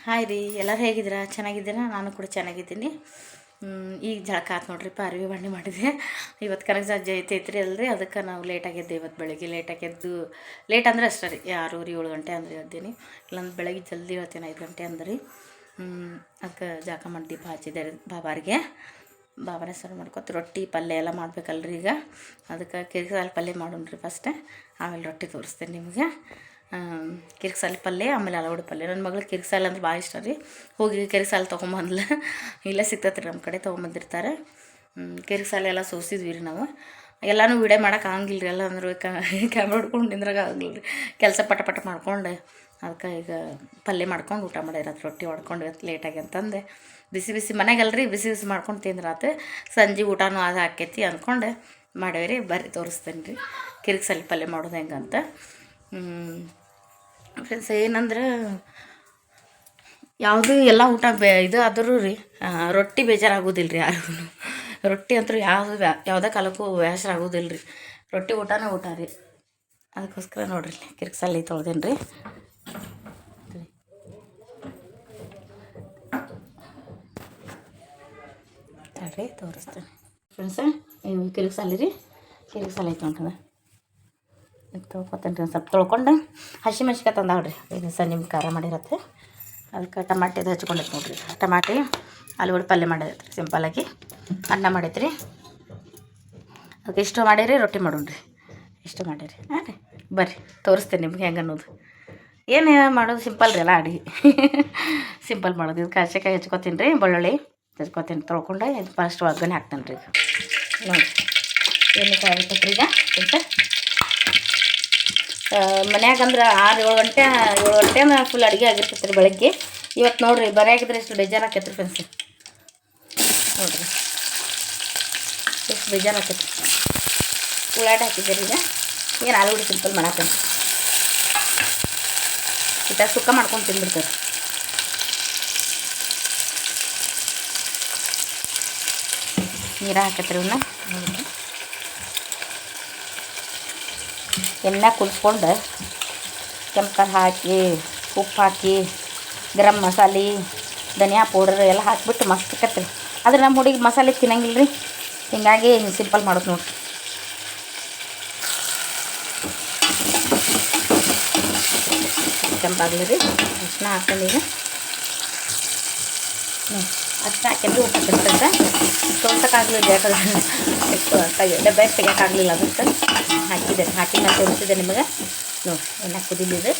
Hi ರೀ, ಎಲ್ಲರೂ ಹೇಗಿದ್ದೀರಾ? ಚೆನ್ನಾಗಿದ್ದೀರಾ? ನಾನು ಕೂಡ ಚೆನ್ನಾಗಿದ್ದೀನಿ. ಈಗ ಜಳಕ ಆತು ನೋಡ್ರಿಪ್ಪ, ಅರಿವಿ ಬಂಡಿ ಮಾಡಿದೆ. ಇವತ್ತು ಕನಕ ಜಯಂತಿ ಐತ್ರಿ ಅಲ್ರಿ, ಅದಕ್ಕೆ ನಾವು ಲೇಟಾಗಿದ್ದೆ. ಇವತ್ತು ಬೆಳಗ್ಗೆ ಲೇಟಾಗೆದ್ದು, ಲೇಟ್ ಅಂದ್ರೆ ಅಷ್ಟೇ ರೀ, 6:30 7 ಗಂಟೆ ಅಂದ್ರೆ ಎದ್ದೀನಿ. ಇಲ್ಲಾಂದ್ರೆ ಬೆಳಗ್ಗೆ ಜಲ್ದಿ ಹೇಳ್ತೀನಿ, 5 ಗಂಟೆ ಅಂದ್ರಿ. ಅದಕ್ಕೆ ಜಳಕ ಮಾಡಿ ದೀಪ ಹಚ್ಚಿದೆ ರೀ ಬಾಬಾರಿಗೆ. ಬಾಬಾರ ಹೆಸರು ಮಾಡ್ಕೊತ ರೊಟ್ಟಿ ಪಲ್ಯ ಎಲ್ಲ ಮಾಡ್ಬೇಕಲ್ರಿ ಈಗ. ಅದಕ್ಕೆ ಕಿರಿಕಸಾಲಿ ಪಲ್ಯ ಮಾಡೋಣ್ರಿ ಫಸ್ಟೇ, ಆಮೇಲೆ ರೊಟ್ಟಿ ತೋರಿಸ್ತೇನೆ ನಿಮಗೆ. ಕಿರಿಕಸಾಲಿ ಪಲ್ಯ, ಆಮೇಲೆ ಆಲೂಗಡ್ಡೆ ಪಲ್ಯ. ನನ್ನ ಮಗಳಿಗೆ ಕಿರಿಕಸಾಲಿ ಅಂದ್ರೆ ಭಾಳ ಇಷ್ಟ ರೀ. ಹೋಗಿ ಕಿರಿಕಸಾಲಿ ತೊಗೊಂಬಂದ್ಲ, ಇಲ್ಲೇ ಸಿಗ್ತೈತೆ ರೀ, ನಮ್ಮ ಕಡೆ ತೊಗೊಂಬಂದಿರ್ತಾರೆ. ಕಿರಿಕಸಾಲಿ ಎಲ್ಲ ಸೋಸಿದ್ವಿ ರೀ ನಾವು. ಎಲ್ಲನೂ ವೀಡಿಯೋ ಮಾಡೋಕೆ ಆಗಂಗಿಲ್ಲ ರೀ, ಎಲ್ಲ ಅಂದ್ರೆ ಕ್ಯಾಮ್ರಾ ಹಿಡ್ಕೊಂಡು ನಿಂದ್ರಾಗ ಆಗಂಗಿಲ್ಲ ರೀ, ಕೆಲಸ ಪಟ ಮಾಡ್ಕೊಂಡು. ಅದಕ್ಕೆ ಈಗ ಪಲ್ಯ ಮಾಡ್ಕೊಂಡು ಊಟ ಮಾಡಿರತ್ತೆ, ರೊಟ್ಟಿ ಹೊಡ್ಕೊಂಡು ಇವತ್ತು ಲೇಟಾಗಿ ಅಂತಂದೆ. ಬಿಸಿ ಬಿಸಿ ಮನೆಗಲ್ರಿ, ಬಿಸಿ ಬಿಸಿ ಮಾಡ್ಕೊಂಡು ತಿಂದ್ರಾತು. ಸಂಜೆ ಊಟನೂ ಅದು ಹಾಕೈತಿ ಅಂದ್ಕೊಂಡು ಮಾಡೇವ್ರಿ. ಬರ್ರಿ ತೋರಿಸ್ತೇನೆ ರೀ ಕಿರಿಕಸಾಲಿ ಪಲ್ಯ ಮಾಡೋದು ಹೆಂಗಂತ. ಫ್ರೆಂಡ್ಸ್, ಏನಂದ್ರೆ ಯಾವುದು ಎಲ್ಲ ಊಟ ಇದು ಆದರೂ ರೀ, ರೊಟ್ಟಿ ಬೇಜಾರಾಗೋದಿಲ್ಲ ರೀ ಯಾರಿಗೂ. ರೊಟ್ಟಿ ಅಂತೂ ಯಾವುದೇ ಕಾಲಕ್ಕೂ ಬೇಸರ ಆಗೋದಿಲ್ಲ ರೀ. ರೊಟ್ಟಿ ಊಟನೇ ಊಟ ರೀ. ಅದಕ್ಕೋಸ್ಕರ ನೋಡ್ರಿ, ಕಿರಿಕಸಾಲಿ ತೊಳ್ದೇನು ರೀ. ತಡ್ರಿ ತೋರಿಸ್ತೇನೆ ಫ್ರೆಂಡ್ಸ. ಇವು ಕಿರಿಕಸಾಲಿ ರೀ, ಕಿರಿಕಸಾಲಿ ಐತೆ ನೋಡ್ರಿ. ತೊಳ್ಕೊತೇನೆ ರೀ, ಒಂದು ಸ್ವಲ್ಪ ತೊಳ್ಕೊಂಡು. ಹಸಿಮೆಣ್ಸಿಕಾಯಿ ತಂದಾವ್ರಿ, ಇದು ಸಹ ನಿಮ್ಮ ಖಾರ ಮಾಡಿರತ್ತೆ. ಅದಕ್ಕೆ ಟಮಾಟೆದು ಹಚ್ಕೊಂಡೈತೆ ನೋಡ್ರಿ. ಟಮಾಟೆ ಆಲೂಗಡ್ಡೆ ಪಲ್ಯ ಮಾಡಿದೈತೆ ರೀ, ಸಿಂಪಲ್ಲಾಗಿ. ಅನ್ನ ಮಾಡೈತೆ ರೀ. ಅದಕ್ಕೆ ಇಷ್ಟು ಮಾಡೀರಿ, ರೊಟ್ಟಿ ಮಾಡೋಣ್ರಿ. ಇಷ್ಟು ಮಾಡೀರಿ. ಹಾಂ ರೀ, ಬರ್ರಿ ತೋರಿಸ್ತೇನೆ ನಿಮ್ಗೆ ಹೆಂಗೆ ಅನ್ನೋದು. ಏನು ಮಾಡೋದು ಸಿಂಪಲ್ ರೀ, ಎಲ್ಲ ಅಡುಗೆ ಸಿಂಪಲ್ ಮಾಡೋದು. ಇದಕ್ಕೆ ಹಸಿಕಾಯಿ ಹೆಚ್ಕೊತೀನಿ ರೀ, ಬೆಳ್ಳುಳ್ಳಿ ಹೆಚ್ಕೊತೀನಿ, ತೊಳ್ಕೊಂಡು ಇದು ಫಸ್ಟ್ ಒಗ್ಗರಣೆ ಹಾಕ್ತೇನೆ ರೀ. ಈಗ ನೋಡಿ ಏನಕ್ಕೆ ಆಗುತ್ತೆ ರೀ ಈಗ ಅಂತ. ಮನ್ಯಾಗ ಅಂದ್ರೆ 6 7 ಗಂಟೆ ಫುಲ್ ಅಡುಗೆ ಆಗಿರ್ತೈತೆ ರೀ ಬೆಳಗ್ಗೆ. ಇವತ್ತು ನೋಡಿರಿ ಬರೆಯಾಗಿದ್ರೆ ಎಷ್ಟು ಬೇಜಾರು ಆಕೈತೆ ರೀ ಫ್ರೆಂಡ್ಸ್. ನೋಡಿರಿ ಎಷ್ಟು ಬೇಜಾರು ಆಕೈತಿ. ಉಳ್ಳಾಗಡ್ಡೆ ಹಾಕಿದ್ದೀರಿ ಈಗ. ಏನು ಆಲೂಗಡ್ಡೆ ಸಿಂಪಲ್ ಮಾಡತ್ತೇನೆ, ಈ ಥರ ಸುಕ್ಕ ಮಾಡ್ಕೊಂಡು ತಿಂದ್ಬಿಡ್ತಾರೆ. ನೀರು ಹಾಕತ್ರಿ ಇವನ್ನ. ಎಣ್ಣೆ ಕುದಿಸ್ಕೊಂಡು ಕೆಂಪು ಖಾರ ಹಾಕಿ, ಉಪ್ಪು ಹಾಕಿ, ಗರಂ ಮಸಾಲೆ, ಧನಿಯಾ ಪೌಡರ್ ಎಲ್ಲ ಹಾಕಿಬಿಟ್ಟು ಮಸ್ತ್ ಆಕತ್ರಿ. ಆದರೆ ನಮ್ಮ ಹುಡುಗಿ ಮಸಾಲೆ ತಿನ್ನಂಗಿಲ್ಲ ರೀ, ಹಿಂಗಾಗಿ ಸಿಂಪಲ್ ಮಾಡೋದು ನೋಡಿರಿ. ಕೆಂಪಾಗಲಿ ರೀ, ಅರ್ಶಿನ ಹಾಕ್ಕೊಂಡು ಈಗ ಅರ್ಶಿನ ಹಾಕಿದ್ರೆ ಉಪ್ಪು ಹಾಕಿರ್ತಂತ ತೋರ್ಸೋಕ್ಕಾಗಲಿಲ್ಲ, ಯಾಕಂದ್ರೆ ಎಷ್ಟು ಡಬ್ಬೆ ತೆಗಿಯೋಕ್ಕಾಗಲಿಲ್ಲ. ಅದಕ್ಕೆ ಹಾಕಿದೆ, ಹಾಕಿ ನಾನು ತೋರಿಸಿದೆ ನಿಮಗೆ ನೋಡಿ. ಎಣ್ಣೆ ಕುದಿಲಿದೆ.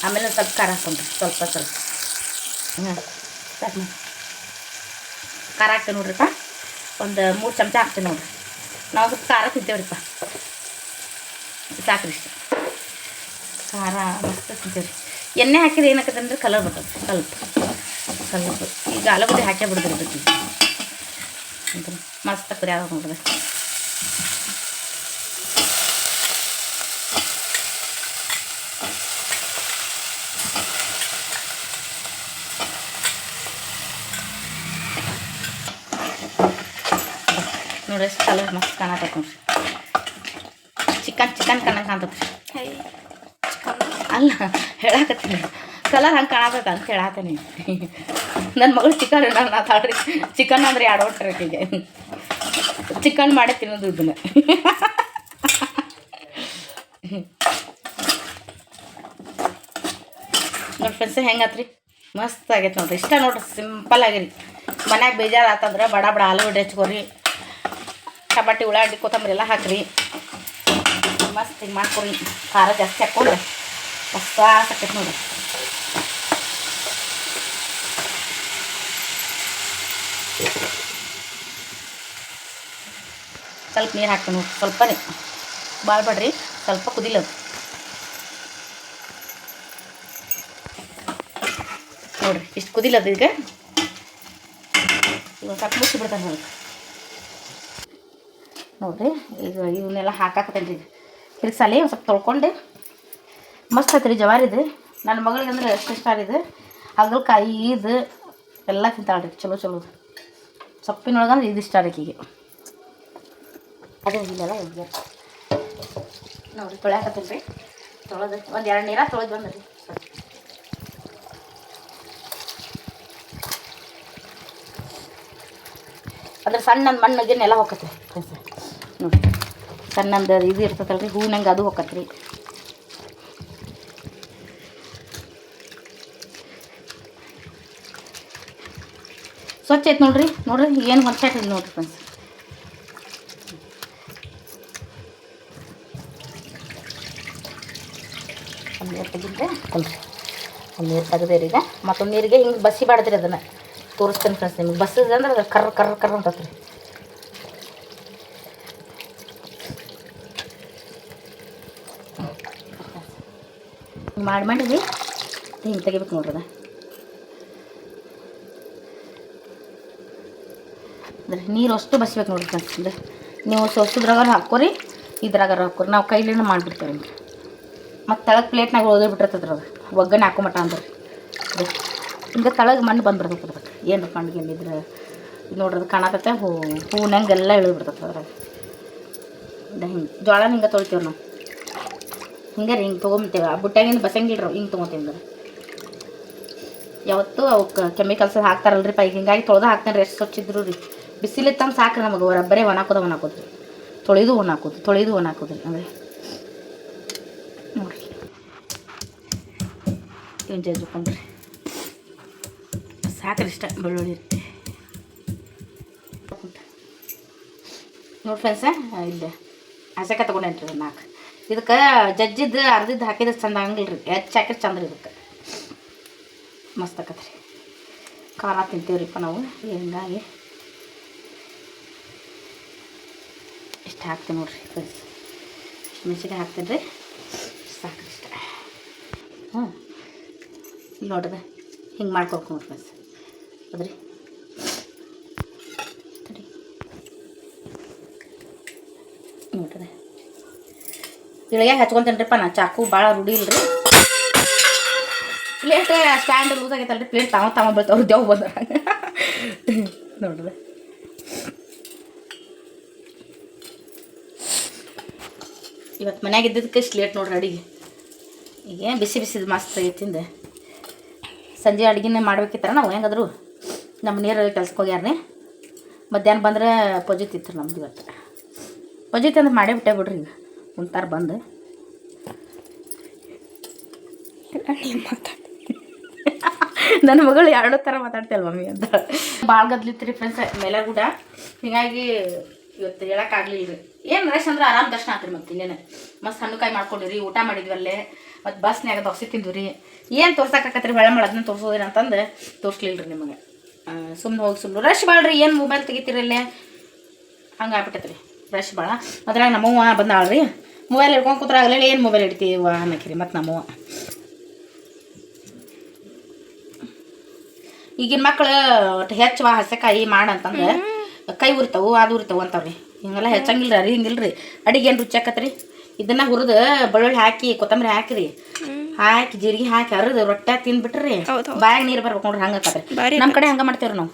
ಆಮೇಲೆ ಸ್ವಲ್ಪ ಖಾರ ಹಾಕೊಂಡ್ರಿ, ಸ್ವಲ್ಪ ಹಾಂ ಸಾಕು. ಖಾರ ಹಾಕ್ತೇವೆ ನೋಡ್ರಿಪ್ಪ, ಒಂದು 3 ಚಮಚ ಹಾಕ್ತೇವೆ ನೋಡಿರಿ. ನಾವು ಸ್ವಲ್ಪ ಖಾರ ತಿಂತೇವ್ರಿಪ್ಪ, ಸಾಕ್ರಿ ಇಷ್ಟ. ಖಾರ ಮಸ್ತ್ ತಿಂತೇವೆ ರೀ. ಎಣ್ಣೆ ಹಾಕಿದ್ರೆ ಏನಾಕತ್ತೆ ಅಂದ್ರೆ ಕಲರ್ ಬರ್ತದೆ ಸ್ವಲ್ಪ. ಈಗ ಆಲೂಗಡ್ಡೆ ಹಾಕೇ ಬಿಡ್ದಿರ್ತೈತಿ ಅಂತ ಮಸ್ತ್ ಆಗ್ತದೆ ಯಾವಾಗ ನೋಡಿದ್ರೆ. ನೋಡ್ರಿ ಎಷ್ಟು ಕಲರ್ ಮಸ್ತ್ ಕಾಣತೈತೆ ನೋಡ್ರಿ. ಚಿಕನ್ ಕಣ್ಣಂಗೆ ಕಾಣ್ತೈತೆ ರೀ. ಅಲ್ಲ ಹೇಳಾಕತ್ತೀನಿ, ಕಲರ್ ಹಂಗೆ ಕಾಣತೈತೆ ಅಂತ ಹೇಳತ್ತೀನಿ. ನನ್ನ ಮಗಳು ಚಿಕನ್ ನಾನು ಮಾತಾಡ್ರಿ, ಚಿಕನ್ ಅಂದರೆ 2 ಹೊಟ್ಟೆ ಆಕೆಗೆ. ಚಿಕನ್ ಮಾಡೇ ತಿನ್ನೋದು ಇದನ್ನು. ನೋಡಿ ಫ್ರೆಂಡ್ಸ್ ಹೆಂಗತ್ರಿ, ಮಸ್ತ್ ಆಗೈತೆ ನೋಡ್ರಿ. ಇಷ್ಟ ನೋಡ್ರಿ, ಸಿಂಪಲ್ ಆಗಿರಿ. ಮನ್ಯಾಗ ಬೇಜಾರು ಆತಂದ್ರೆ ಬಡ ಆಲೂಗಡ್ಡೆ ಹೆಚ್ಕೊರಿ, ಟಮಾಟಿ ಉಳ್ಳಾಗಡ್ಡಿ ಕೊತ್ತಂಬರಿ ಎಲ್ಲ ಹಾಕಿರಿ, ಮಸ್ತ್ ಹಿಂಗೆ ಮಾಡ್ಕೊರಿ. ಖಾರ ಜಾಸ್ತಿ ಹಾಕ್ಕೊಂಡ್ರೆ ಮಸ್ತ್ ಆಕೈತೆ ನೋಡ್ರಿ. ಸ್ವಲ್ಪ ನೀರು ಹಾಕ್ತೀನಿ ನೋಡಿ, ಸ್ವಲ್ಪನೇ, ಭಾಳ ಬೇಡ್ರಿ, ಸ್ವಲ್ಪ ಕುದಿಲದು ನೋಡಿರಿ. ಇಷ್ಟು ಕುದಿಲದು ಈಗ ಸ್ವಲ್ಪ ಮುಚ್ಚಿಬಿಡ್ತಾನೆ ನೋಡಿ. ನೋಡಿರಿ ಈಗ ಇವನ್ನೆಲ್ಲ ಹಾಕಾಕತ್ತೇನೆ ರೀ. ಕಿರಿಕಸಾಲಿ ಒಂದು ಸ್ವಲ್ಪ ತೊಳ್ಕೊಂಡು ಮಸ್ತ್ ಐತ್ರಿ ಜವಾರಿದು. ನನ್ನ ಮಗಳಿಗೆ ಅಂದ್ರೆ ಎಷ್ಟು ಇಷ್ಟ ಇದು. ಹಾಗಲಕಾಯಿ ಇದು ಎಲ್ಲ ತಿಂತಾಳ್ರಿ, ಚಲೋ ಸೊಪ್ಪಿನೊಳಗಂದ್ರೆ ಇದು ಇಷ್ಟ ಆಕೆಗೆ. ಅದೇ ಇಲ್ಲೆಲ್ಲ ಹೋಗ್ಯಾರ ನೋಡಿರಿ, ತೊಳ್ಯಾಕತ್ತೀನಿ ರೀ. ತೊಳೆದು ಒಂದು 2 ನೀರ ತೊಳೆದು ಬಂದ್ರಿ. ಅದ್ರ ಸಣ್ಣಂದು ಮಣ್ಣು ಗಿನ್ನೆಲ್ಲ ಹೋಗತ್ರಿ ನೋಡಿ. ಸಣ್ಣಂದು ಇದು ಇರ್ತದಲ್ರಿ ಹೂವಿನಂಗೆ ಅದು ಹೋಗತ್ರಿ. ಸ್ವಚ್ಛ ಐತೆ ನೋಡ್ರಿ. ಏನು ಹೊಲ್ಸಾಟಿಲ್ಲ ನೋಡ್ರಿ ಫ್ರೆಂಡ್ಸ್. ನೀರು ತೆಗಿದ್ರೆ ಅಲ್ರಿ ನೀರು ತೆಗೆದೇರಿ. ಈಗ ಮತ್ತೊಂದು ನೀರಿಗೆ ಹಿಂಗೆ ಬಸಿ ಬಾಡಿದ್ರಿ. ಅದನ್ನು ತೋರಿಸ್ತೇನೆ ಫ್ರೆಂಡ್ಸ್ ನಿಮ್ಗೆ. ಬಸ್ಸಿದೆ ಅಂದ್ರೆ ಅದು ಕರ್ರ ಕರ್ರ ಕರ್ರ ಅಂತತ್ರಿ. ಮಾಡಿರಿ ಹಿಂಗೆ ತೆಗಿಬೇಕು ನೋಡ್ರಿ. ಅಂದ್ರೆ ನೀರು ಅಷ್ಟು ಬಸ್ಬೇಕು ನೋಡ್ರಿ ಫ್ರೆಂಡ್ಸ್. ಅಂದ್ರೆ ನೀವು ಸೊಸದ್ರಾಗಾರ ಹಾಕೋರಿ, ಇದ್ರಾಗಾರ ಹಾಕೋರಿ. ನಾವು ಕೈಲಿನ ಮಾಡಿಬಿಡ್ತೇವೆ ರೀ. ಮತ್ತು ತೆಳಗೆ ಪ್ಲೇಟ್ನಾಗ ಓದೋಗ್ಬಿಟ್ಟಿರ್ತದ್ರಿ ಅದು ಒಗ್ಗರಣೆ ಹಾಕೋ ಮಟ್ಟ ಅಂದ್ರೆ. ಹಿಂಗೆ ತೆಳಗೆ ಮಣ್ಣು ಬಂದುಬಿಡ್ತೈತೆ ಅದಕ್ಕೆ. ಏನು ಮಣ್ಣಿಗೆ ಏನಿದ್ರೆ ನೋಡ್ರಿ ಅದು ಕಾಣತೈತೆ ಹೂವಿನಂಗೆಲ್ಲ ಇಳಿದ್ಬಿಡ್ತೈತೆ ಅದ್ರಾಗ. ಹಿಂಗೆ ಜೋಳ ಹಿಂಗೆ ತೊಳಿತೀವಿ ನಾವು. ಹಿಂಗೆ ರೀ ಹಿಂಗೆ ತೊಗೊಂಬಿಡ್ತೇವೆ. ಆ ಬುಟ್ಟಾಗಿಂದ ಬಸಂಗಿಲ್ರಿ ಹಿಂಗೆ ತೊಗೊತೀನಿ. ಯಾವತ್ತೂ ಅವಕ್ಕೆ ಕೆಮಿಕಲ್ಸ್ ಹಾಕ್ತಾರಲ್ರಿ ಪೈಗೆ. ಹಿಂಗಾಗಿ ತೊಳೆದು ಹಾಕ್ತಾನೆ ರೀ. ಎಷ್ಟು ಸ್ವಚ್ಛಿದ್ರು ರೀ. ಬಿಸಿಲಿತ್ತಂಗೆ ಸಾಕ್ರಿ ನಮಗೆ. ಬರೀ ಒಣ ಹಾಕೋದ್ರಿ. ತೊಳೆದು ಒಣ ಹಾಕೋದ್ರಿ. ಅಂದರೆ ನೋಡಿರಿ ಇವ್ನು ಜಜ್ಕೊಂಡ್ರಿ ಸಾಕ್ರಿ. ಇಷ್ಟ ಬೆಳ್ಳುಳ್ಳಿ ನೋಡಿ ಫ್ರೆಂಡ್ಸ. ಇಲ್ಲೇ ಹಸೆಕಾಯಿ ತೊಗೊಂಡೇನ್ರಿ 4. ಇದಕ್ಕೆ ಜಜ್ಜಿದ್ದು ಅರ್ದಿದ್ದು ಹಾಕಿದ್ರೆ ಚಂದ ಆಗಂಗಿಲ್ಲ ರೀ. ಹೆಚ್ಚು ಹಾಕಿದ್ರೆ ಚಂದ ರೀ. ಇದಕ್ಕೆ ಮಸ್ತ್ ಆಕತ್ರಿ. ಖಾರ ತಿಂತೀವ್ರಿಪ್ಪ ನಾವು. ಹಿಂಗಾಗಿ ಇಷ್ಟು ಹಾಕ್ತೀನಿ ನೋಡ್ರಿ ಫ್ರೆಂಡ್ಸ್. ಮೆಣಸಿನ್ಕಾಯಿ ಹಾಕ್ತೀನಿ ರೀ. ಸಾಕ್ರಿ ಇಷ್ಟ. ಇಲ್ಲಿ ನೋಡ್ರಿ ಹಿಂಗೆ ಮಾಡ್ಕೊಬೇಕು ಫ್ರೆಂಡ್ಸ್. ಅದ್ರಿ ನೋಡ್ರಿ ಇಳಿಯಾಗ ಹಚ್ಕೊತೇನ್ರಿಪ್ಪ. ನಾ ಚಾಕು ಭಾಳ ರೂಢಿ ಇಲ್ರಿ. ಪ್ಲೇಟ್ ಸ್ಟ್ಯಾಂಡ್ ಲೂಸ್ ಆಗೈತಲ್ರಿ. ಪ್ಲೇಟ್ ತಾವ ಬೀಳ್ತಾವ್ರಿ. ದೇವ್ ಬಂದ್ರೆ ನೋಡ್ರಿ. ಇವತ್ತು ಮನ್ಯಾಗ ಇದ್ದಿದ್ದಕ್ಕೆ ಇಷ್ಟು ಲೇಟ್ ನೋಡ್ರಿ ಅಡುಗೆ. ಈಗ ಬಿಸಿದು ಮಸ್ತ್ ಆಗೈತಿಂದ. ಸಂಜೆ ಅಡುಗೆನೇ ಮಾಡ್ಬೇಕಿತ್ತಾರ ನಾವು. ಹೆಂಗಾದ್ರು ನಮ್ಮ ನೀರು ಕೆಲ್ಸಕ್ಕೆ ಹೋಗ್ಯಾರ. ಮಧ್ಯಾಹ್ನ ಬಂದ್ರೆ ಪೊಜಿತ್ ಇತ್ತು ನಮ್ದು. ಇವತ್ತು ಪೊಜಿತ್ ಅಂದ್ರೆ ಮಾಡೇ ಬಿಟ್ಟೆ ಬಿಡ್ರಿ. ಈಗ ಉಂಟಾರ ಬಂದು ನನ್ನ ಮಗಳು 2 ಥರ ಮಾತಾಡ್ತೇವೆ ಮಮ್ಮಿ ಅಂತ. ಭಾಳ ಗದ್ಲಿತ್ರಿ ಫ್ರೆಂಡ್ಸ್ ಮೇಲೆ ಕೂಡ. ಹೀಗಾಗಿ ಇವತ್ತು ಹೇಳೋಕ್ಕಾಗಲಿಲ್ಲ ರೀ. ಏನು ರಶ್ ಅಂದ್ರೆ ಆರಾಮ್ ದರ್ಶನ ಆತ್ರಿ. ಮತ್ತು ಇನ್ನೇನು ಮಸ್ತ್ ಹಣ್ಣುಕಾಯಿ ಮಾಡ್ಕೊಂಡಿರಿ. ಊಟ ಮಾಡಿದ್ವಿ ಅಲ್ಲೇ. ಮತ್ತು ಬಸ್ನ್ಯಾಗ ದೋಸೆ ತಿಂದ್ವಿ ರೀ. ಏನು ತೋರ್ಸಕ್ಕಾಕತ್ರಿ ಹೊಳೆ ಅದನ್ನ ತೋರಿಸೋದಿಲ್ಲ ಅಂತಂದು ತೋರಿಸ್ಲಿಲ್ಲ ರೀ ನಿಮಗೆ. ಸುಮ್ಮನೆ ಹೋಗಿ ಸುಮ್ಮನೆ ರಶ್ ಭಾಳ ರೀ. ಏನು ಮೊಬೈಲ್ ತೆಗಿತೀರಲ್ಲೇ ಹಂಗೆ ಆಗ್ಬಿಟ್ಟೈತೆ ರೀ. ರಶ್ ಭಾಳ. ಅದ್ರಾಗ ನಮ್ಮವ್ವ ಬಂದಾಳ ರೀ. ಮೊಬೈಲ್ ಹಿಡ್ಕೊಂಡು ಕೂತ್ರಾಗಲೇ ಏನು ಮೊಬೈಲ್ ಹಿಡ್ತೀವ ಅನ್ನಕ್ರಿ. ಮತ್ತು ನಮ್ಮವ್ವ ಈಗಿನ ಮಕ್ಳು ಒಟ್ಟು ಹೆಚ್ಚು ಹಸೆಕಾಯಿ ಮಾಡಂತಂದ್ರೆ ಕೈ ಉರಿತಾವು ಅದು ಉರಿತಾವು ಅಂತಾವ್ರಿ. ಹಿಂಗೆಲ್ಲ ಹೆಚ್ಚಂಗಿಲ್ಲ ರೀ. ಹಿಂಗಿಲ್ಲ ರೀ. ಅಡಿಗೆ ಏನು ರುಚಿ ಆಕತ್ರಿ. ಇದನ್ನು ಹುರಿದು ಬೆಳ್ಳುಳ್ಳಿ ಹಾಕಿ ಕೊತ್ತಂಬರಿ ಹಾಕಿರಿ. ಹಾಕಿ ಜೀರಿಗೆ ಹಾಕಿ ಅರ್ದು ರೊಟ್ಟಿ ತಿಂದ್ಬಿಟ್ರಿ. ಬಾಯಾಗ ನೀರು ಬರ್ಬೇಕು ನೋಡ್ರಿ. ಹಂಗೆ ಆಕತ್ರಿ. ನಮ್ಮ ಕಡೆ ಹಂಗೆ ಮಾಡ್ತೇವ್ರಿ ನಾವು.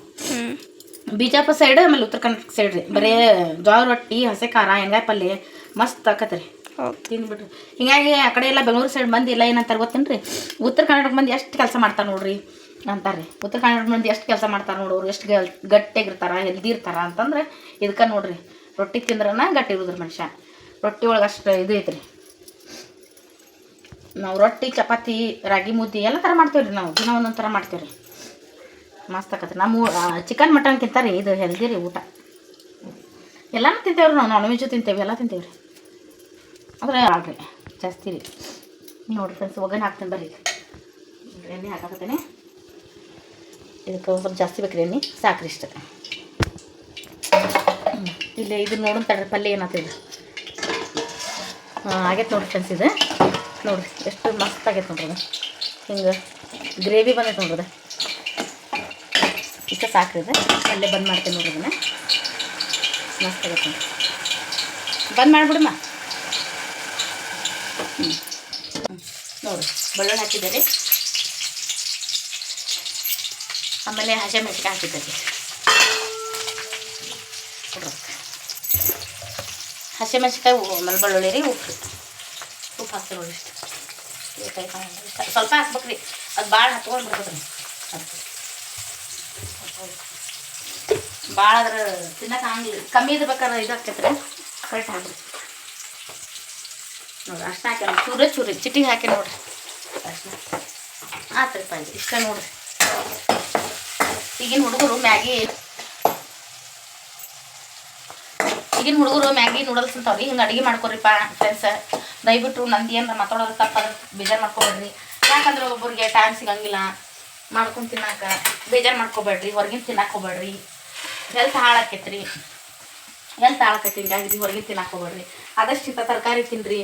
ಬಿಜಾಪುರ ಸೈಡ್ ಆಮೇಲೆ ಉತ್ತರ ಕರ್ನಾಟಕ ಸೈಡ್ ರೀ. ಬರೀ ಜೋಳ ರೊಟ್ಟಿ ಹಸೆ ಖಾರ ಎಣ್ಗಾಯಿ ಪಲ್ಯ ಮಸ್ತ್ ಆಕತ್ರಿ. ತಿಂದ್ಬಿಟ್ರಿ. ಹಿಂಗಾಗಿ ಆ ಕಡೆ ಎಲ್ಲ ಬೆಂಗಳೂರು ಸೈಡ್ ಮಂದಿ ಎಲ್ಲ ಏನಂತಾರೆ ಗೊತ್ತೇನು ರೀ. ಉತ್ತರ ಕರ್ನಾಟಕ ಮಂದಿ ಎಷ್ಟು ಕೆಲಸ ಮಾಡ್ತಾರೆ ನೋಡ್ರಿ ಅಂತಾರೆ ರೀ. ಉತ್ತರ ಕನ್ನಡ ಮಂದಿ ಎಷ್ಟು ಕೆಲಸ ಮಾಡ್ತಾರೆ ನೋಡೋರು. ಎಷ್ಟು ಗಟ್ಟಿಯಾಗಿರ್ತಾರ ಹೆಲ್ದಿ ಇರ್ತಾರ ಅಂತಂದ್ರೆ ಇದಕ್ಕೆ ನೋಡ್ರಿ. ರೊಟ್ಟಿ ತಿಂದ್ರನ ಗಟ್ಟಿ ಇರೋದ್ರಿ ಮನುಷ್ಯ. ರೊಟ್ಟಿ ಒಳಗೆ ಅಷ್ಟು ಇದು ಐತ್ರಿ. ನಾವು ರೊಟ್ಟಿ ಚಪಾತಿ ರಾಗಿ ಮುದ್ದೆ ಎಲ್ಲ ಥರ ಮಾಡ್ತೇವೆ ರೀ. ನಾವು ದಿನ ಒಂದೊಂದು ಥರ ಮಾಡ್ತೇವೆ ರೀ. ಮಸ್ತ್ ಆಕತ್ರಿ. ನಮ್ಮ ಚಿಕನ್ ಮಟನ್ಗಿಂತ ರೀ ಇದು ಹೆಲ್ದಿ ರೀ ಊಟ. ಎಲ್ಲನೂ ತಿಂತೇವೆ ರೀ ನಾವು. ನಾನ್ ವೆಜ್ಜು ತಿಂತೇವೆ. ಎಲ್ಲ ತಿಂತೇವೆ ರೀ. ಆದರೆ ಆಡ್ರಿ ಜಾಸ್ತಿ ರೀ. ನೋಡಿರಿ ಫ್ರೆಂಡ್ಸ್ ಒಗ್ಗರಣೆ ಹಾಕ್ತೇನೆ ಬರ್ರಿ. ಎಣ್ಣೆ ಹಾಕಾಕತ್ತೇನೆ. ಇದಕ್ಕೆ ಸ್ವಲ್ಪ ಜಾಸ್ತಿ ಬೇಕ್ರಿ ಎಣ್ಣೆ. ಸಾಕ್ರಿ ಇಷ್ಟ. ಇಲ್ಲಿ ಇದು ನೋಡೋಣ ತಡ್ರಿ. ಪಲ್ಯ ಏನಾಗ್ತದೆ ಆಗೈತೆ ನೋಡ್ರಿ ಫ್ರೆಂಡ್ಸ್. ಇದು ನೋಡಿರಿ ಎಷ್ಟು ಮಸ್ತ್ ಆಗೈತೆ ನೋಡ್ರಿ. ಅದು ಹಿಂಗೆ ಗ್ರೇವಿ ಬಂದೈತೆ ನೋಡ್ರಿ. ಇಷ್ಟ ಸಾಕ್ರಿ. ಇದು ಅಲ್ಲೇ ಬಂದ್ ಮಾಡ್ತೇನೆ ನೋಡ್ರಿ. ಇದನ್ನು ಮಸ್ತ್ ಆಗೈತೆ ನೋಡ್ರಿ. ಬಂದ್ ಮಾಡಿಬಿಡಮ್ಮ. ನೋಡಿರಿ ಬೆಳ್ಳುಳ್ಳಿ ಹಾಕಿದ್ದೀರಿ. ಆಮೇಲೆ ಹಸಿಮೆಣಸಿನ್ಕಾಯಿ ಹಾಕಿದ್ದೀರಿ. ಹಸಿಮೆಣಸಿನ್ಕಾಯಿ ಆಮೇಲೆ ಬೆಳ್ಳುಳ್ಳಿ ರೀ. ಉಪ್ಪು ಹಾಕ್ತೀವಿ ನೋಡಿ ಇಷ್ಟು ಇಷ್ಟ ಸ್ವಲ್ಪ ಹಾಕ್ಬೇಕ್ರಿ ಅದು ಭಾಳ ಹತ್ಕೊಂಡು ಬಿಡ್ಬೇಕ್ರಿ ಭಾಳ ಅದ್ರ ತಿನ್ನಕ್ಕೆ ಆಗಲಿ ಕಮ್ಮಿ ಇದ್ಬೇಕಾದ್ರೆ ಇದು ಹಾಕೈತ್ರಿ ಕರೆಕ್ಟ್ ಹಾಕ್ರಿ ನೋಡಿರಿ ಅಷ್ಟು ಹಾಕಿ ಚೂರಿ ಚಿಟಿಗೆ ಹಾಕಿ ನೋಡಿರಿ ಅಷ್ಟು ಆತಪ್ಪ ಇದು ಇಷ್ಟ ನೋಡಿರಿ ಈಗಿನ ಹುಡುಗರು ಮ್ಯಾಗಿ ನೂಡಲ್ಸ್ ಅಂತಾವ್ರಿ ಹಿಂಗೆ ಅಡುಗೆ ಮಾಡ್ಕೊರಿಪ್ಪ ಫ್ರೆಂಡ್ಸ್ ದಯವಿಟ್ಟು ನಂದು ಏನಾರ ಮಾತಾಡೋದು ತಪ್ಪಾದ್ರೆ ಬೇಜಾರು ಮಾಡ್ಕೊಬೇಡ್ರಿ ಯಾಕಂದ್ರೆ ಒಬ್ಬೊಬ್ಬರಿಗೆ ಟೈಮ್ ಸಿಗಂಗಿಲ್ಲ ಮಾಡ್ಕೊಂಡು ತಿನ್ನಕ್ಕೆ ಬೇಜಾರು ಮಾಡ್ಕೊಬೇಡ್ರಿ ಹೊರಗಿನ ತಿನ್ನಕ್ಕೆ ಹೋಗ್ಬೇಡ್ರಿ ಹೆಲ್ತ್ ಹಾಳಾಕೈತ್ರಿ ಹಿಂಗಾಗಿ ಹೊರಗಿನ ತಿನ್ನಕ್ಕೆ ಹೋಗ್ಬೇಡ್ರಿ ಆದಷ್ಟು ಇಂಥ ತರಕಾರಿ ತಿನ್ನಿರಿ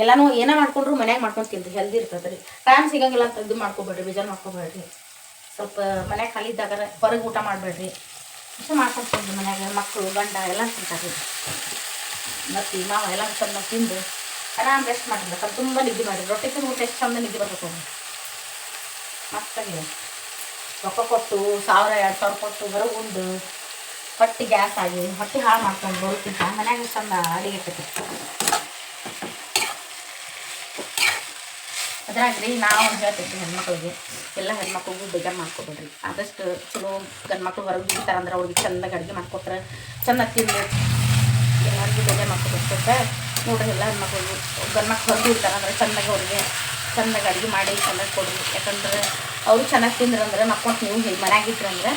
ಎಲ್ಲನೂ ಏನೇ ಮಾಡ್ಕೊಂಡ್ರು ಮನ್ಯಾಗ ಮಾಡ್ಕೊಂಡು ತಿನ್ನಿರಿ ಹೆಲ್ದಿ ಇರ್ತದೆ ರೀ ಟೈಮ್ ಸಿಗಂಗಿಲ್ಲ ಅಂತ ಇದು ಮಾಡ್ಕೊಬೇಡ್ರಿ ಬೇಜಾರು ಮಾಡ್ಕೊಬೇಡ್ರಿ ಸ್ವಲ್ಪ ಮನ್ಯಾಗ ಖಾಲಿ ಇದ್ದಾಗ ಹೊರಗೆ ಊಟ ಮಾಡಬೇಡ್ರಿ ಇಷ್ಟ ಮಾಡ್ಕೊಂಡು ತಿಂದು ಮನ್ಯಾಗ ಮಕ್ಕಳು ಗಂಡ ಎಲ್ಲ ತಿಂತಾರೆ ಮತ್ತು ಮಾವ ಎಲ್ಲ ಚಂದ ತಿಂದು ಆರಾಮ್ ರೆಸ್ಟ್ ಮಾಡಿರ್ಬೇಕು ಅದು ತುಂಬ ನಿದ್ದೆ ಮಾಡಿರಿ ರೊಟ್ಟಿ ತಿಂದು ಊಟ ಎಷ್ಟು ಚಂದ ನಿದ್ದೆ ಬರ್ಬೇಕು ಮಸ್ತಾಗಿದೆ ರೊಕ್ಕ ಕೊಟ್ಟು 1000-2000 ಕೊಟ್ಟು ಹೊರಗೆ ಉಂಡು ಹೊಟ್ಟೆ ಗ್ಯಾಸ್ ಆಗಿ ಹೊಟ್ಟೆ ಹಾಳು ಮಾಡ್ಕೊಂಡು ಬರೋಕ್ಕಿಂತ ಮನ್ಯಾಗ ಚಂದ ಅಡಿಗೆ ಕಟ್ಟಿತ್ತು ಅದ್ರಾಗ್ರಿ ನಾವು ಹೇಳ್ತೈತಿ ಹೆಣ್ಮಕ್ಳಿಗೆ ಎಲ್ಲ ಹೆಣ್ಮಕ್ಳಿಗೂ ಬೇಜಾರು ಮಾಡ್ಕೊಬೇಡ್ರಿ ಆದಷ್ಟು ಚಲೋ ಗಂಡ್ಮಕ್ಳು ಹೊರಗೆ ಇರ್ತಾರೆ ಅಂದ್ರೆ ಅವ್ರಿಗೆ ಚಂದಾಗಿ ಅಡುಗೆ ಮಾಡ್ಕೊಟ್ರೆ ಚಂದ ತಿಂದು ಎಲ್ಲರಿಗೂ ಬೇಜಾರು ಮಾಡ್ಕೊಬೇಕು ನೋಡ್ರಿ ಎಲ್ಲ ಹೆಣ್ಮಕ್ಳಿಗೂ ಗಂಡ್ಮಕ್ಳು ಹೊರಗೆ ಇರ್ತಾರೆ ಅಂದ್ರೆ ಚಂದಾಗಿ ಅವ್ರಿಗೆ ಚಂದಾಗಿ ಅಡುಗೆ ಮಾಡಿ ಚೆನ್ನಾಗಿ ಕೊಡ್ರಿ ಯಾಕಂದ್ರೆ ಅವರು ಚೆನ್ನಾಗಿ ತಿಂದ್ರಂದ್ರೆ ನಕ್ಕೊಂತ ನೀವು ಹೀಗೆ ಮನ್ಯಾಗಿದ್ರಿ ಅಂದ್ರೆ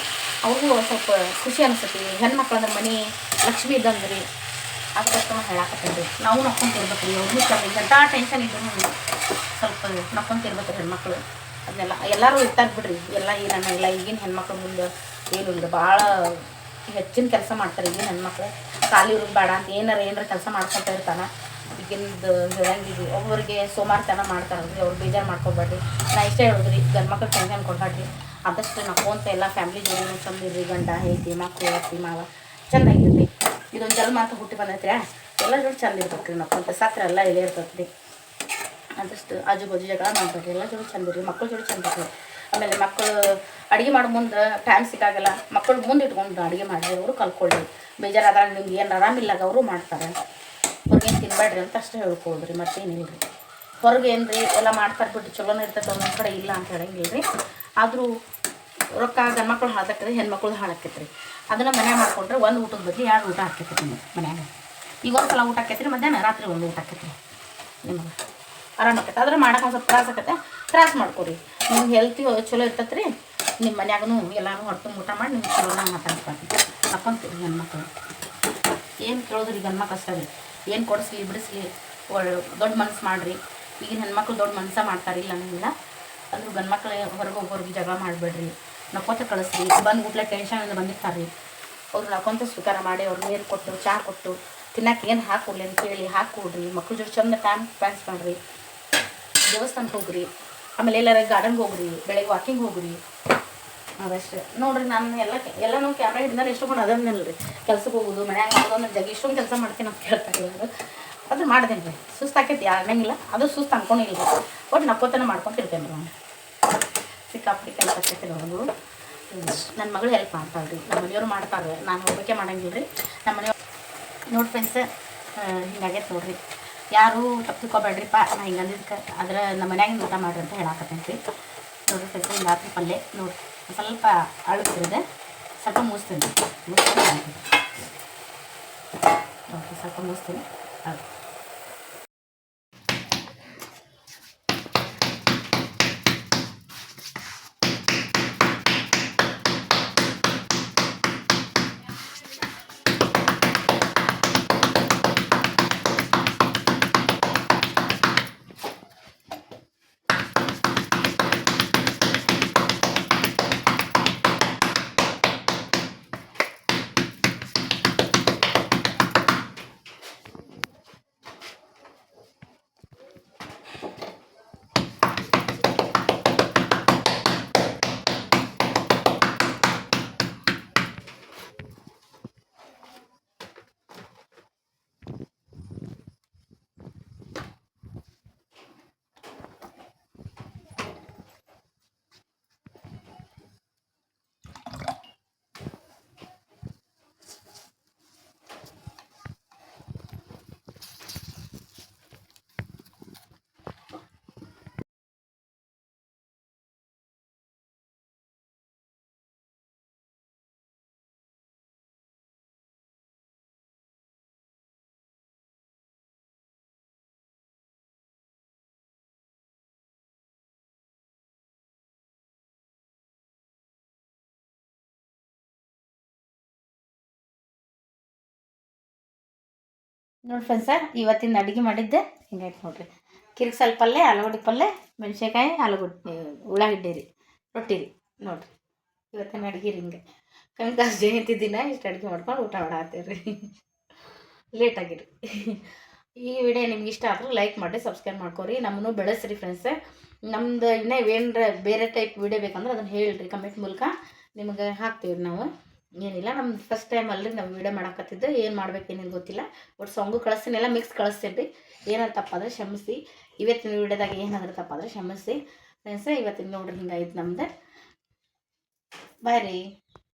ಅವ್ರಿಗೂ ಸ್ವಲ್ಪ ಖುಷಿ ಅನಿಸ್ತೈತಿ ಹೆಣ್ಮಕ್ಳು ಅಂದ್ರೆ ಮನೆ ಲಕ್ಷ್ಮಿ ಇದ್ದಂಗೆ ರೀ ಅದಕ್ಕೋಸ್ಕರ ಹೇಳಾಕತ್ತೀನಿ ರೀ ನಾವು ನಕ್ಕೊಂತಿರ್ಬೇಕು ರೀ ಅವ್ರಿಗೂ ಚಂದ ಎಂಥ ಟೆನ್ಷನ್ ಇದ್ರು ಸ್ವಲ್ಪ ನಕ್ಕೊಂತಿರ್ಬೇಕು ಹೆಣ್ಮಕ್ಳು ಅದನ್ನೆಲ್ಲ ಎಲ್ಲರೂ ಇರ್ತಾರೆ ಬಿಡ್ರಿ ಎಲ್ಲ ಏನಿಲ್ಲ ಈಗಿನ ಹೆಣ್ಮಕ್ಳು ಮುಂದೆ ಏನೂ ಇಲ್ಲ ಭಾಳ ಹೆಚ್ಚಿನ ಕೆಲಸ ಮಾಡ್ತಾರೆ ಈಗಿನ ಹೆಣ್ಮಕ್ಳು ಖಾಲಿ ಇರೋದು ಬೇಡ ಅಂತ ಏನಾರ ಕೆಲಸ ಮಾಡ್ಕೊತ ಇರ್ತಾನೆ ಈಗಿಂದು ಹೇಳಂಗಿದ್ವಿ ಒಬ್ಬರಿಗೆ ಸೋಮಾರ್ತನ ಮಾಡ್ತಾರಲ್ರಿ ಅವ್ರು ಬೇಜಾರು ಮಾಡ್ಕೊಬೇಡ್ರಿ ನಾ ಇಷ್ಟ ಹೇಳಿದ್ರಿ ಗಂಡು ಮಕ್ಳು ಟೆನ್ಷನ್ ಕೊಡ್ಬೇಡ್ರಿ ಆದಷ್ಟು ನಕ್ಕೊಂತ ಎಲ್ಲ ಫ್ಯಾಮ್ಲಿ ಜೋಡಿನೂ ಚಂದ ಇರ್ರಿ ಗಂಡ ಹೆಂಡತಿ ಮಕ್ಕಳು ಅತ್ತಿ ಮಾವ ಚೆನ್ನಾಗಿರ್ರಿ ಇದೊಂದು ಜನ್ಮ ಅಂತ ಹುಟ್ಟಿ ಬಂದೈತ್ರಿ ಎಲ್ಲ ಜೋಡಿ ಚಂದ ಇರ್ಬೇಕು ರೀ ನಕ್ಕೊಂತ ಸತ್ರ ಎಲ್ಲ ಇಲ್ಲೇ ಇರ್ತೈತೆ ರೀ ಆದಷ್ಟು ಆಜು ಬಾಜು ಜಗಳ ಮಾಡಬೇಡ್ರಿ ಎಲ್ಲ ಜೋಡಿ ಚಂದ ಇರ್ರಿ ಮಕ್ಕಳು ಜೋಡಿ ಚಂದ ಇರ್ರಿ ಆಮೇಲೆ ಮಕ್ಕಳು ಅಡುಗೆ ಮಾಡೋ ಮುಂದೆ ಟೈಮ್ ಸಿಕ್ಕಾಗಲ್ಲ ಮಕ್ಕಳು ಮುಂದೆ ಇಟ್ಕೊಂಡು ಅಡುಗೆ ಮಾಡಿರಿ ಅವರು ಕಲ್ತ್ಕೊಳ್ಳಿ ಬೇಜಾರಾದಾಗ ನಿಮ್ಗೆ ಏನು ಆರಾಮಿಲ್ಲಾಗ ಅವರು ಮಾಡ್ತಾರೆ ಹೊರಗೇನು ತಿನ್ಬೇಡ್ರಿ ಅಂತ ಅಷ್ಟೇ ಹೇಳ್ಕೊಳ್ರಿ ಮತ್ತೇನಿಲ್ಲ ರೀ ಹೊರಗೆ ಏನು ರೀ ಎಲ್ಲ ಮಾಡ್ತಾರೆ ಬಿಟ್ಟು ಚಲೋನೇ ಇರ್ತೈತೆ ಒಂದೊಂದು ಕಡೆ ಇಲ್ಲ ಅಂತ ಹೇಳಂಗಿಲ್ಲ ರೀ ಆದರೂ ರೊಕ್ಕ ಗಂಡ್ಮಕ್ಳು ಹಾಳಾಕೈತ್ರಿ ಹೆಣ್ಮಕ್ಳು ಹಾಳಾಕೈತ್ರಿ ಅದನ್ನು ಮನ್ಯಾಗ ಮಾಡ್ಕೊಂಡ್ರೆ ಒಂದು ಊಟದ ಬದಲು 2 ಊಟ ಹಾಕೈತಿ ನಿಮಗೆ ಮನ್ಯಾಗ ಈಗ ಒಂದು ಸಲ ಊಟ ಹಾಕೈತ್ರಿ ಮಧ್ಯಾಹ್ನ ರಾತ್ರಿ ಒಂದು ಊಟ ಹಾಕೈತ್ರಿ ನಿಮಗೆ ಆರಾಮ ಆಕೈತೆ ಆದ್ರೆ ಮಾಡೋಕೆ ಒಂದು ಸ್ವಲ್ಪ ತ್ರಾಸ ಆಕೈತೆ ತ್ರಾಸ ಮಾಡ್ಕೊರಿ ನಿಮ್ಗೆ ಹೆಲ್ತಿ ಚಲೋ ಇರ್ತೈತೆ ರೀ ನಿಮ್ಮ ಮನ್ಯಾಗೂ ಎಲ್ಲರೂ ಹೊರತು ಊಟ ಮಾಡಿ ನಿಮ್ಗೆ ಚಲೋನ ಮಾತಾಡ್ತಾರೆ ಹಾಕೊಂತೀರಿ ಹೆಣ್ಮಕ್ಳು ಏನು ಕೇಳೋದ್ರಿ ಗಂಡ್ಮಕ್ಳು ಅಷ್ಟೇ ರೀ ಏನು ಕೊಡಿಸ್ಲಿ ಬಿಡಿಸ್ಲಿ ದೊಡ್ಡ ಮನಸ್ಸು ಮಾಡಿರಿ ಈಗಿನ ಹೆಣ್ಮಕ್ಳು ದೊಡ್ಡ ಮನಸ್ಸ ಮಾಡ್ತಾರೆ ಇಲ್ಲ ಅನ್ನಂಗಿಲ್ಲ ಅಂದ್ರೂ ಗಂಡ್ಮಕ್ಳು ಹೊರಗೆ ಹೋಗೋರಿಗೆ ಜಗಳ ಮಾಡಬೇಡ್ರಿ ನಕ್ಕೋತ ಕಳಿಸ್ರಿ ಬಂದು ಊಟ್ಲೆ ಟೆನ್ಷನಿಂದ ಬಂದಿರ್ತಾರೆ ರೀ ಅವ್ರು ನಕ್ಕೊಂತ ಸ್ವೀಕಾರ ಮಾಡಿ ಅವ್ರಿಗೆ ನೀರು ಕೊಟ್ಟು ಚಹಾ ಕೊಟ್ಟು ತಿನ್ನಕ್ಕೆ ಏನು ಹಾಕೊಡ್ಲಿ ಅಂತ ಹೇಳಿ ಹಾಕ್ಕೊಡ್ರಿ ಮಕ್ಳ ಜೊತೆ ಚಂದ ಟೈಮ್ ಸ್ಪೆಂಡ್ ಮಾಡಿರಿ ದೇವಸ್ಥಾನಕ್ಕೆ ಹೋಗ್ರಿ ಆಮೇಲೆ ಎಲ್ಲಾರ ಗಾರ್ಡನ್ಗೆ ಹೋಗ್ರಿ ಬೆಳಗ್ಗೆ ವಾಕಿಂಗ್ ಹೋಗ್ರಿ ಅದಷ್ಟೇ ನೋಡಿರಿ ನಾನು ಎಲ್ಲನೂ ಕ್ಯಾಮ್ರಾ ಹಿಡಿದ್ರೆ ಎಷ್ಟೊಂದು ಅದನ್ನೆಲ್ಲ ರೀ ಕೆಲ್ಸಕ್ಕೆ ಹೋಗೋದು ಮನ್ಯಾಗ ಮಾಡೋದು ಜಗ ಇಷ್ಟೊಂದು ಕೆಲಸ ಮಾಡ್ತೀನಿ ಅಂತ ಕೇಳ್ತಾರೆ ಇವರು ಅದು ಮಾಡ್ದೇನೆ ರೀ ಸುಸ್ತು ಆಕೈತಿ ಅನ್ನಂಗಿಲ್ಲ ಅದು ಸುಸ್ತು ಅನ್ಕೊಂಡಿಲ್ಲ ರೀ ಒಟ್ಟು ನಕ್ಕೋತನ ಮಾಡ್ಕೊತಿರ್ತೇನೆ ರೀ ಸಿಕ್ಕಾಪಟ್ಟಿ ಕೆಲಸ ಆಕೈತಿ ನೋಡು ನನ್ನ ಮಗಳು ಹೆಲ್ಪ್ ಮಾಡ್ತಾಳೆ ರೀ ನಮ್ಮ ಮನೆಯವ್ರು ಮಾಡ್ತಾರೆ ನಾನು ಹೋಗೋಕೆ ಮಾಡಂಗಿಲ್ಲ ರೀ ನಮ್ಮ ಮನೆಯವ್ರು ನೋಡಿ ಫ್ರೆಂಡ್ಸ್ ಹಿಂಗಾಗೈತೆ ನೋಡಿರಿ ಯಾರೂ ತಪ್ಪು ತಿಳ್ಕೊಬೇಡ್ರಿಪ್ಪ ನಾ ಹಿಂಗೆ ಅಂದಿದ್ದಕ್ಕೆ ಆದ್ರೆ ನಮ್ಮ ಮನ್ಯಾಗಿಂದ ಊಟ ಮಾಡ್ರಿ ಅಂತ ಹೇಳಾಕತ್ತೇನೆ ರೀ ನೋಡಿರಿ ಫ್ರೆಂಡ್ಸ್ ಹಿಂಗಾತಿ ಪಲ್ಯ ನೋಡಿ ಸ್ವಲ್ಪ ಅಳುತ್ತಿದೆ ಸ್ವಲ್ಪ ಮುಗಿಸ್ತೀನಿ ನೋಡಿರಿ ಸ್ವಲ್ಪ ಮುಗಿಸ್ತೀನಿ ಅದು ನೋಡಿ ಫ್ರೆಂಡ್ಸ, ಇವತ್ತಿನ ಅಡುಗೆ ಮಾಡಿದ್ದೆ ಹಿಂಗಾಯ್ತು ನೋಡಿರಿ. ಕಿರಿಕ್ಸಲ್ ಪಲ್ಯ, ಆಲೂಗಡ್ಡೆ ಪಲ್ಯ, ಮೆಣಸಿನ್ಕಾಯಿ, ಉಳ್ಳಾಗಡ್ಡಿ ರೀ, ರೊಟ್ಟಿ ರೀ. ನೋಡಿರಿ ಇವತ್ತಿನ ಅಡುಗೆ ರೀ ಹಿಂಗೆ. ಕನಕದಾಸ ಜಯಂತಿ ದಿನ ಇಷ್ಟು ಅಡುಗೆ ಮಾಡ್ಕೊಂಡು ಊಟ ಮಾಡಾತ್ತೀವಿ ರೀ. ಲೇಟಾಗಿರಿ. ಈ ವಿಡಿಯೋ ನಿಮ್ಗೆ ಇಷ್ಟ ಆದ್ರೆ ಲೈಕ್ ಮಾಡಿ, ಸಬ್ಸ್ಕ್ರೈಬ್ ಮಾಡ್ಕೊರಿ, ನಮ್ಮನ್ನು ಬೆಳೆಸ್ರಿ ಫ್ರೆಂಡ್ಸ್. ನಮ್ದು ಇನ್ನೂ ಏನರ ಬೇರೆ ಟೈಪ್ ವಿಡಿಯೋ ಬೇಕಂದ್ರೆ ಅದನ್ನು ಹೇಳಿರಿ ಕಮೆಂಟ್ ಮೂಲಕ, ನಿಮಗೆ ಹಾಕ್ತೀವಿ ನಾವು. ಏನಿಲ್ಲ, ನಮ್ದು ಫಸ್ಟ್ ಟೈಮ್ ಅಲ್ರಿ ನಾವು ವಿಡಿಯೋ ಮಾಡಕತ್ತಿದ್ದು. ಏನು ಮಾಡ್ಬೇಕು ಏನೇನು ಗೊತ್ತಿಲ್ಲ. ಒಟ್ಟು ಸಾಂಗು ಕಳಿಸ್ತೀನಿ, ಎಲ್ಲ ಮಿಕ್ಸ್ ಕಳಿಸ್ತೀನಿ ರೀ. ಏನಾದ್ರು ತಪ್ಪಾದ್ರೆ ಕ್ಷಮಿಸಿ. ಇವತ್ತಿನ ವಿಡಿಯೋದಾಗ ಏನಾದರೂ ತಪ್ಪಾದ್ರೆ ಕ್ಷಮಿಸಿ ಫ್ರೆಂಡ್ಸ್. ಇವತ್ತಿನ ನೋಡ್ರಿ ಹಿಂಗಾಯ್ತು ನಮ್ದು. ಬಾಯ್ ರೀ.